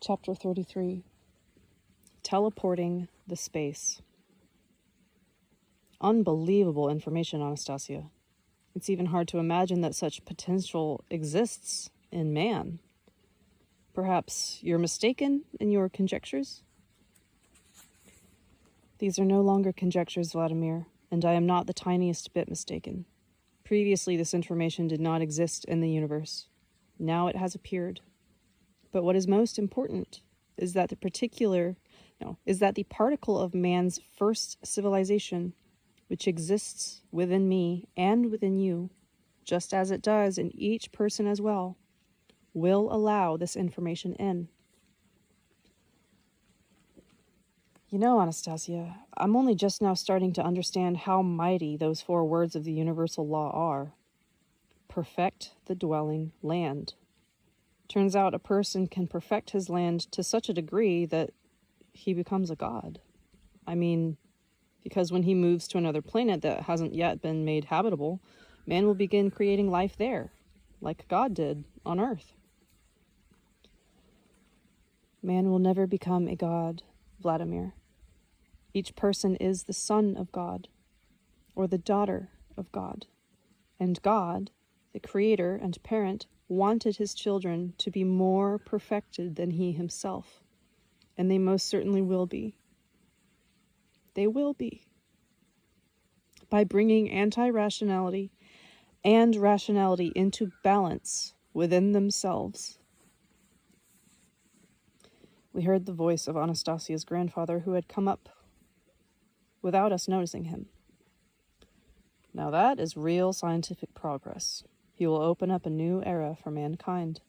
Chapter 33. Teleporting the Space. Unbelievable information, Anastasia. It's even hard to imagine that such potential exists in man. Perhaps you're mistaken in your conjectures? These are no longer conjectures, Vladimir, and I am not the tiniest bit mistaken. Previously, this information did not exist in the universe. Now it has appeared. But what is most important is that the particle of man's first civilization, which exists within me and within you, just as it does in each person as well, will allow this information in. You know, Anastasia, I'm only just now starting to understand how mighty those 4 words of the universal law are. Perfect the dwelling land. Turns out a person can perfect his land to such a degree that he becomes a god. I mean, because when he moves to another planet that hasn't yet been made habitable, man will begin creating life there, like God did on Earth. Man will never become a god, Vladimir. Each person is the son of God, or the daughter of God. And God, the creator and parent, wanted his children to be more perfected than he himself. And they most certainly will be. They will be. By bringing anti-rationality and rationality into balance within themselves. We heard the voice of Anastasia's grandfather, who had come up without us noticing him. Now that is real scientific progress. He will open up a new era for mankind.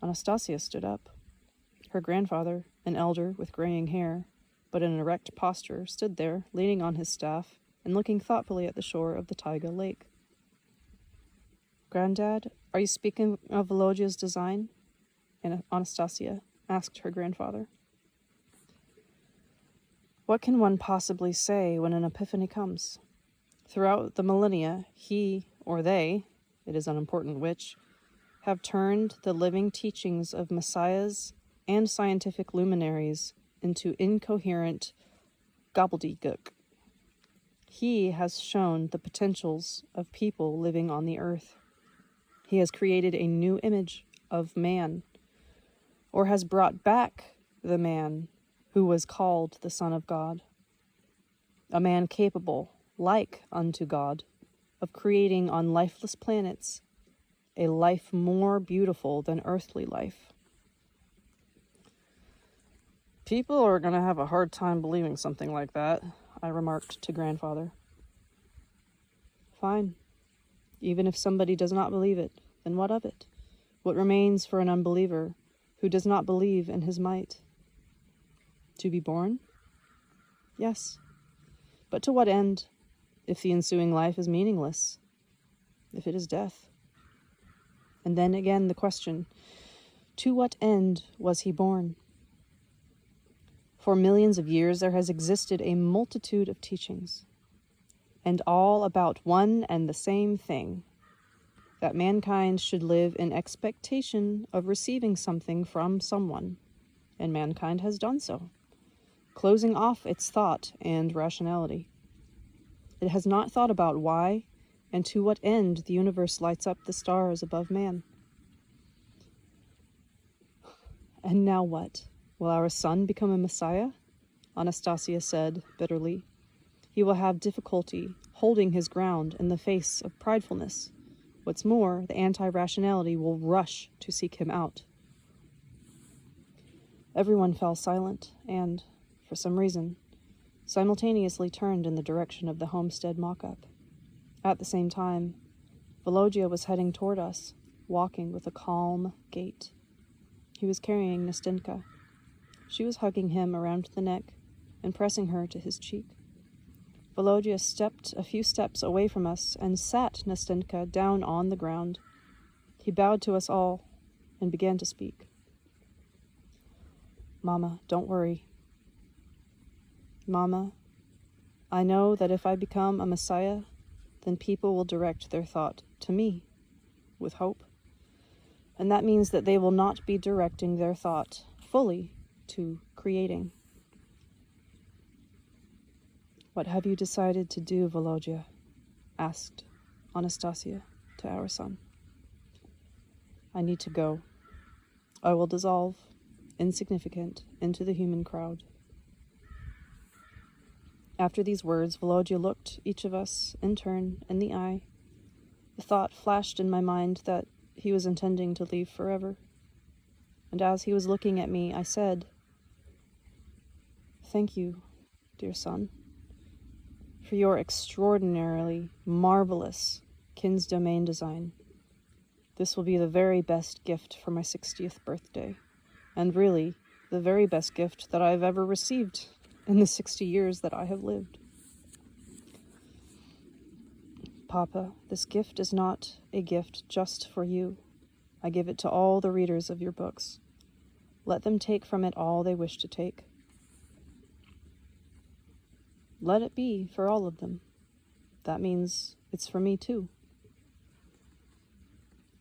Anastasia stood up. Her grandfather, an elder with graying hair, but in an erect posture, stood there, leaning on his staff and looking thoughtfully at the shore of the Taiga Lake. "Granddad, are you speaking of Volodya's design?" Anastasia asked her grandfather. What can one possibly say when an epiphany comes? Throughout the millennia, he or they, it is unimportant which, have turned the living teachings of messiahs and scientific luminaries into incoherent gobbledygook. He has shown the potentials of people living on the earth. He has created a new image of man, or has brought back the man who was called the Son of God. A man capable, like unto God, of creating on lifeless planets a life more beautiful than earthly life. People are going to have a hard time believing something like that, I remarked to grandfather. Fine. Even if somebody does not believe it, then what of it? What remains for an unbeliever who does not believe in his might? To be born? Yes. But to what end, if the ensuing life is meaningless? If it is death? And then again the question, to what end was he born? For millions of years there has existed a multitude of teachings, and all about one and the same thing, that mankind should live in expectation of receiving something from someone, and mankind has done so, closing off its thought and rationality. It has not thought about why and to what end the universe lights up the stars above man. And now what? Will our son become a messiah? Anastasia said bitterly. He will have difficulty holding his ground in the face of pridefulness. What's more, the anti-rationality will rush to seek him out. Everyone fell silent and, for some reason, simultaneously turned in the direction of the homestead mock-up. At the same time, Volodya was heading toward us, walking with a calm gait. He was carrying Nastinka. She was hugging him around the neck and pressing her to his cheek. Volodya stepped a few steps away from us and sat Nastinka down on the ground. He bowed to us all and began to speak. "Mama, don't worry. Mama, I know that if I become a messiah, then people will direct their thought to me, with hope. And that means that they will not be directing their thought fully to creating. What have you decided to do, Volodya? Asked Anastasia to our son. I need to go. I will dissolve, insignificant, into the human crowd. After these words, Volodya looked each of us in turn in the eye. The thought flashed in my mind that he was intending to leave forever. And as he was looking at me, I said, "Thank you, dear son, for your extraordinarily marvelous Kin's domain design. This will be the very best gift for my 60th birthday, and really the very best gift that I've ever received in the 60 years that I have lived. Papa, this gift is not a gift just for you. I give it to all the readers of your books. Let them take from it all they wish to take. Let it be for all of them. That means it's for me too.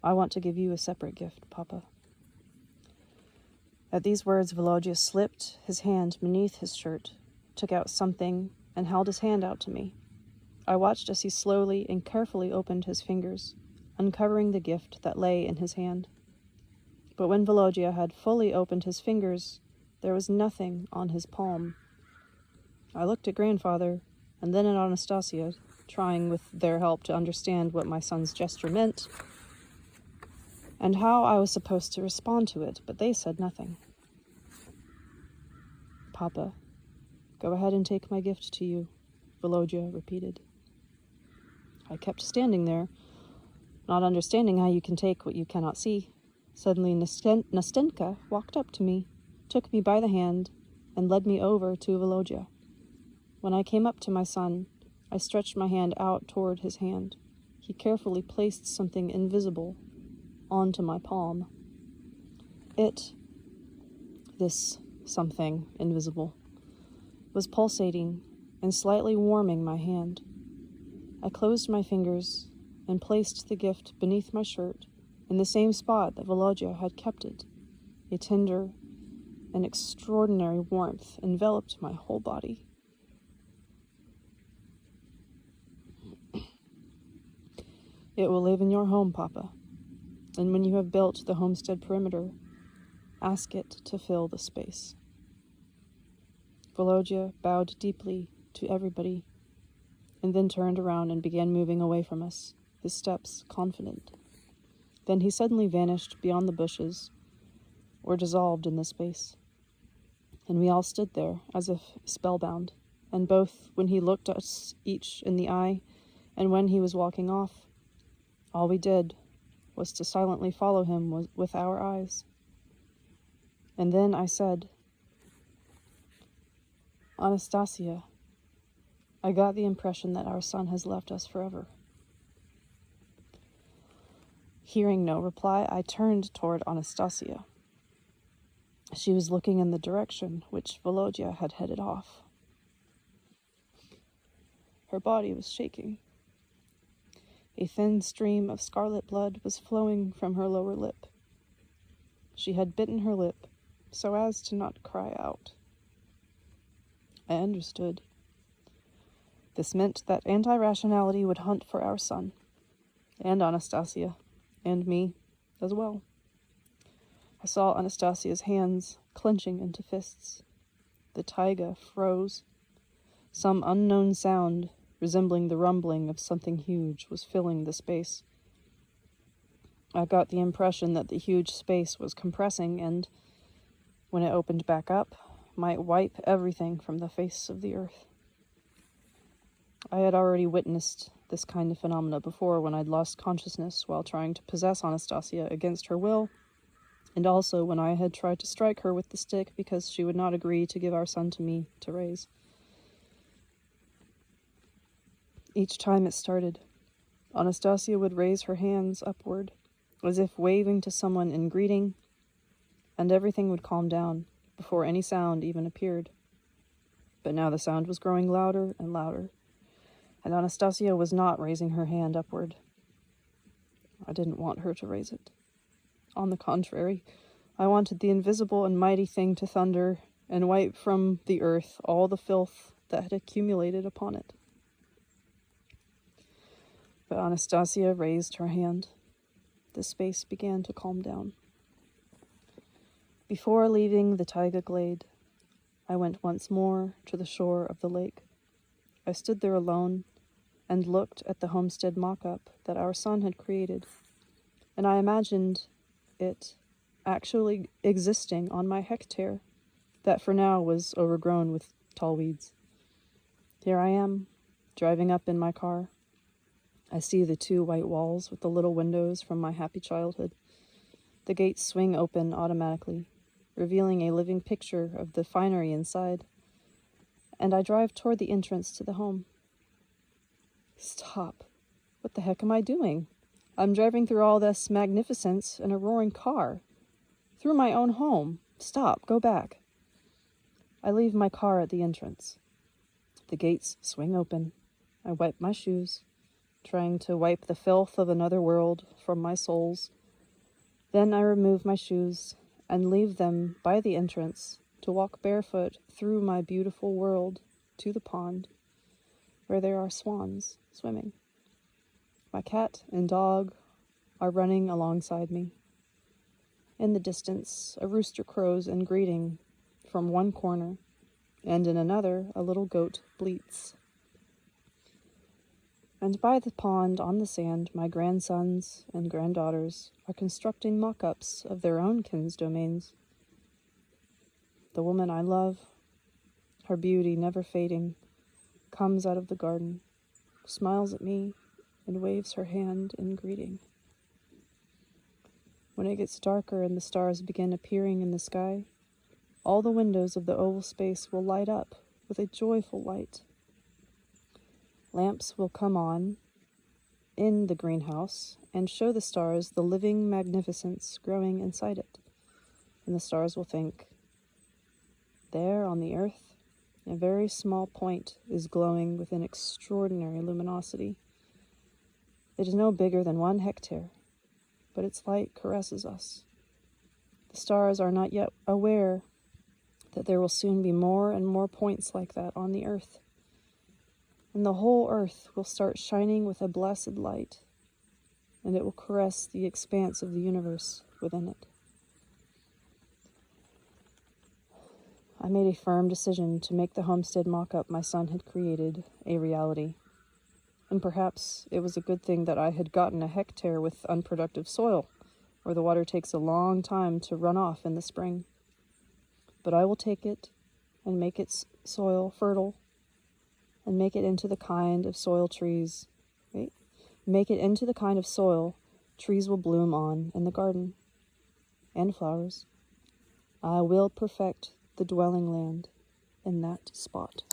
I want to give you a separate gift, Papa." At these words, Volodya slipped his hand beneath his shirt, took out something, and held his hand out to me. I watched as he slowly and carefully opened his fingers, uncovering the gift that lay in his hand. But when Volodya had fully opened his fingers, there was nothing on his palm. I looked at grandfather, and then at Anastasia, trying with their help to understand what my son's gesture meant, and how I was supposed to respond to it, but they said nothing. "Papa, go ahead and take my gift to you," Volodya repeated. I kept standing there, not understanding how you can take what you cannot see. Suddenly Nastenka walked up to me, took me by the hand, and led me over to Volodya. When I came up to my son, I stretched my hand out toward his hand. He carefully placed something invisible onto my palm. This something invisible, was pulsating and slightly warming my hand. I closed my fingers and placed the gift beneath my shirt in the same spot that Volodya had kept it. A tender and extraordinary warmth enveloped my whole body. "It will live in your home, Papa, and when you have built the homestead perimeter, ask it to fill the space." Volodya bowed deeply to everybody, and then turned around and began moving away from us, his steps confident. Then he suddenly vanished beyond the bushes, or dissolved in the space. And we all stood there, as if spellbound, and both when he looked us each in the eye, and when he was walking off, all we did was to silently follow him with our eyes. And then I said, "Anastasia, I got the impression that our son has left us forever." Hearing no reply, I turned toward Anastasia. She was looking in the direction which Volodya had headed off. Her body was shaking. A thin stream of scarlet blood was flowing from her lower lip. She had bitten her lip so as to not cry out. I understood. This meant that anti-rationality would hunt for our son, and Anastasia, and me as well. I saw Anastasia's hands clenching into fists. The taiga froze. Some unknown sound, resembling the rumbling of something huge, was filling the space. I got the impression that the huge space was compressing and, when it opened back up, might wipe everything from the face of the earth. I had already witnessed this kind of phenomena before when I'd lost consciousness while trying to possess Anastasia against her will, and also when I had tried to strike her with the stick because she would not agree to give our son to me to raise. Each time it started, Anastasia would raise her hands upward, as if waving to someone in greeting, and everything would calm down before any sound even appeared. But now the sound was growing louder and louder, and Anastasia was not raising her hand upward. I didn't want her to raise it. On the contrary, I wanted the invisible and mighty thing to thunder and wipe from the earth all the filth that had accumulated upon it. But Anastasia raised her hand. The space began to calm down. Before leaving the taiga glade, I went once more to the shore of the lake. I stood there alone and looked at the homestead mock-up that our son had created, and I imagined it actually existing on my hectare that for now was overgrown with tall weeds. Here I am, driving up in my car. I see the 2 white walls with the little windows from my happy childhood. The gates swing open automatically, revealing a living picture of the finery inside, and I drive toward the entrance to the home. Stop. What the heck am I doing? I'm driving through all this magnificence in a roaring car. Through my own home. Stop. Go back. I leave my car at the entrance. The gates swing open. I wipe my shoes, trying to wipe the filth of another world from my soles. Then I remove my shoes and leave them by the entrance to walk barefoot through my beautiful world to the pond, where there are swans swimming. My cat and dog are running alongside me. In the distance, a rooster crows in greeting from one corner, and in another, a little goat bleats. And by the pond on the sand, my grandsons and granddaughters are constructing mock-ups of their own kin's domains. The woman I love, her beauty never fading, comes out of the garden, smiles at me, and waves her hand in greeting. When it gets darker and the stars begin appearing in the sky, all the windows of the oval space will light up with a joyful light. Lamps will come on in the greenhouse and show the stars the living magnificence growing inside it. And the stars will think, there on the earth, a very small point is glowing with an extraordinary luminosity. It is no bigger than 1 hectare, but its light caresses us. The stars are not yet aware that there will soon be more and more points like that on the earth, and the whole earth will start shining with a blessed light, and it will caress the expanse of the universe within it. I made a firm decision to make the homestead mock-up my son had created a reality. And perhaps it was a good thing that I had gotten a hectare with unproductive soil, where the water takes a long time to run off in the spring. But I will take it and make its soil fertile, and make it into the kind of soil trees, Make it into the kind of soil trees will bloom on in the garden, and flowers. I will perfect the dwelling land in that spot.